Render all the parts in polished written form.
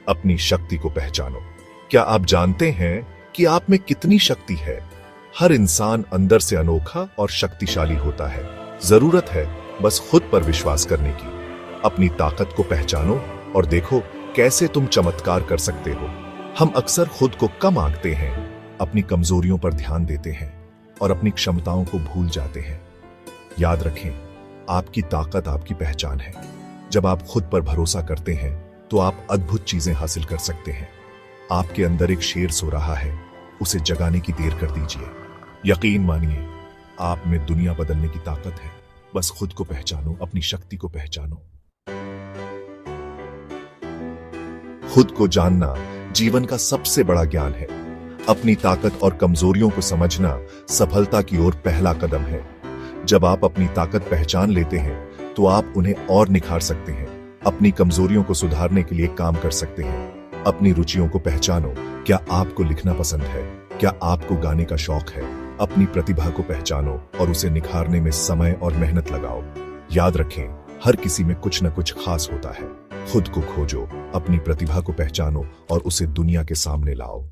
अपनी शक्ति को पहचानो। क्या आप जानते हैं कि आप में कितनी शक्ति है? हर इंसान अंदर से अनोखा और शक्तिशाली होता है। जरूरत है बस खुद पर विश्वास करने की। अपनी ताकत को पहचानो और देखो कैसे तुम चमत्कार कर सकते हो। हम अक्सर खुद को कम आंकते हैं, अपनी कमजोरियों पर ध्यान देते हैं और अपनी क्षमताओं को भूल जाते हैं। याद रखें, आपकी ताकत आपकी पहचान है। जब आप खुद पर भरोसा करते हैं तो आप अद्भुत चीजें हासिल कर सकते हैं। आपके अंदर एक शेर सो रहा है, उसे जगाने की देर कर दीजिए। यकीन मानिए, आप में दुनिया बदलने की ताकत है। बस खुद को पहचानो, अपनी शक्ति को पहचानो। खुद को जानना जीवन का सबसे बड़ा ज्ञान है। अपनी ताकत और कमजोरियों को समझना सफलता की ओर पहला कदम है। जब आप अपनी ताकत पहचान लेते हैं तो आप उन्हें और निखार सकते हैं। अपनी कमजोरियों को सुधारने के लिए काम कर सकते हैं। अपनी रुचियों को पहचानो। क्या आपको लिखना पसंद है? क्या आपको गाने का शौक है? अपनी प्रतिभा को पहचानो और उसे निखारने में समय और मेहनत लगाओ। याद रखें, हर किसी में कुछ न कुछ खास होता है। खुद को खोजो, अपनी प्रतिभा को पहचानो और उसे दुनिया के सामने लाओ।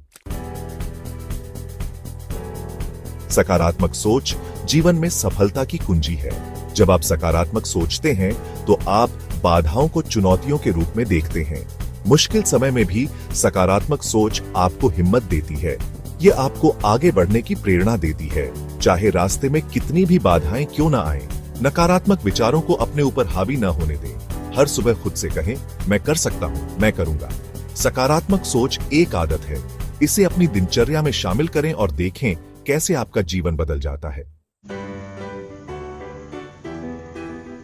सकारात्मक सोच जीवन में सफलता की कुंजी है। जब आप सकारात्मक सोचते हैं तो आप बाधाओं को चुनौतियों के रूप में देखते हैं। मुश्किल समय में भी सकारात्मक सोच आपको हिम्मत देती है। ये आपको आगे बढ़ने की प्रेरणा देती है, चाहे रास्ते में कितनी भी बाधाएं क्यों ना आएं। नकारात्मक विचारों को अपने ऊपर हावी ना होने दें। हर सुबह खुद से कहें, मैं कर सकता हूं, मैं करूंगा। सकारात्मक सोच एक आदत है। इसे अपनी दिनचर्या में शामिल करें और देखें कैसे आपका जीवन बदल जाता है।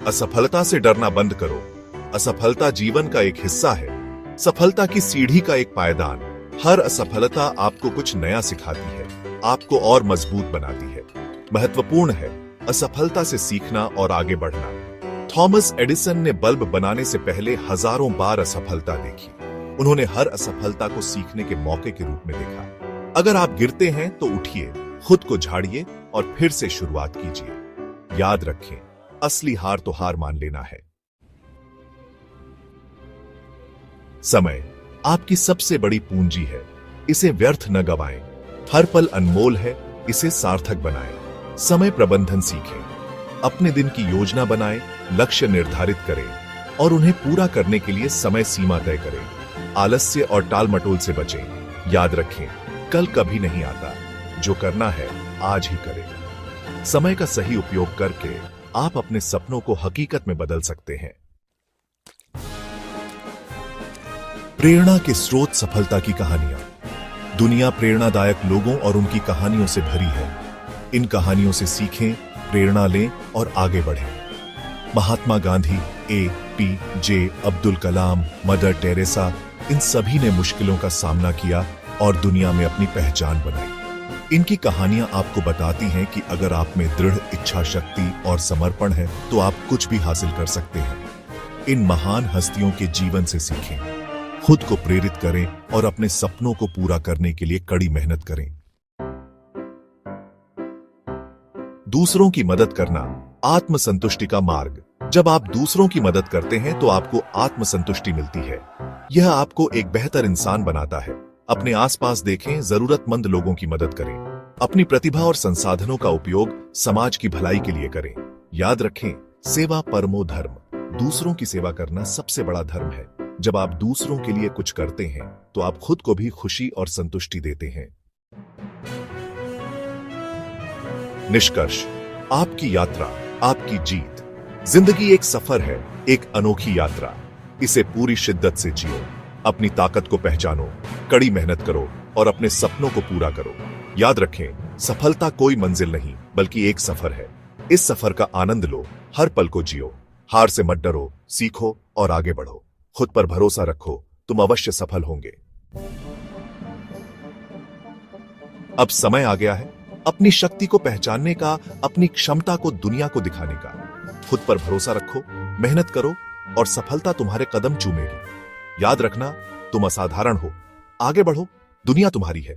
असफलता से डरना बंद करो। असफलता जीवन का एक हिस्सा है, सफलता की सीढ़ी का एक पायदान। हर असफलता आपको कुछ नया सिखाती है, आपको और मजबूत बनाती है। महत्वपूर्ण है असफलता से सीखना और आगे बढ़ना। थॉमस एडिसन ने बल्ब बनाने से पहले हजारों बार असफलता देखी। उन्होंने हर असफलता को सीखने के मौके के रूप में देखा। अगर आप गिरते हैं तो उठिए, खुद को झाड़िए और फिर से शुरुआत कीजिए। याद रखें, असली हार तो हार मान लेना है। समय आपकी सबसे बड़ी पूंजी है, इसे व्यर्थ न गवाएं। हर पल अनमोल है, इसे सार्थक बनाएं। समय प्रबंधन सीखें, अपने दिन की योजना बनाएं, लक्ष्य निर्धारित करें और उन्हें पूरा करने के लिए समय सीमा तय करें। आलस्य और टालमटोल से बचें। याद रखें, कल कभी नहीं आता, जो करना है आज ही करें। समय का सही उपयोग करके आप अपने सपनों को हकीकत में बदल सकते हैं। प्रेरणा के स्रोत सफलता की कहानियां। दुनिया प्रेरणादायक लोगों और उनकी कहानियों से भरी है। इन कहानियों से सीखें, प्रेरणा लें और आगे बढ़ें। Mahatma Gandhi, APJ Abdul Kalam, mother Teresa, इन सभी ने मुश्किलों का सामना किया और दुनिया में अपनी पहचान बनाई। इनकी कहानियां आपको बताती हैं कि अगर आप में दृढ़ इच्छा शक्ति और समर्पण है तो आप कुछ भी हासिल कर सकते हैं। इन महान हस्तियों के जीवन से सीखें, खुद को प्रेरित करें और अपने सपनों को पूरा करने के लिए कड़ी मेहनत करें। दूसरों की मदद करना आत्मसंतुष्टि का मार्ग। जब आप दूसरों की मदद करते हैं तो आपको आत्मसंतुष्टि मिलती है। यह आपको एक बेहतर इंसान बनाता है। अपने आसपास देखें, जरूरतमंद लोगों की मदद करें। अपनी प्रतिभा और संसाधनों का उपयोग समाज की भलाई के लिए करें। याद रखें, सेवा परमो धर्म। दूसरों की सेवा करना सबसे बड़ा धर्म है। जब आप दूसरों के लिए कुछ करते हैं तो आप खुद को भी खुशी और संतुष्टि देते हैं। निष्कर्ष, आपकी यात्रा, आपकी जीत। जिंदगी एक सफर है, एक अनोखी यात्रा। इसे पूरी शिद्दत से जियो। अपनी ताकत को पहचानो, कड़ी मेहनत करो और अपने सपनों को पूरा करो। याद रखें, सफलता कोई मंजिल नहीं बल्कि एक सफर है। इस सफर का आनंद लो, हर पल को जियो। हार से मत डरो, सीखो और आगे बढ़ो। खुद पर भरोसा रखो, तुम अवश्य सफल होंगे। अब समय आ गया है अपनी शक्ति को पहचानने का, अपनी क्षमता को दुनिया को दिखाने का। खुद पर भरोसा रखो, मेहनत करो और सफलता तुम्हारे कदम चूमेगी। याद रखना, तुम असाधारण हो। आगे बढ़ो, दुनिया तुम्हारी है।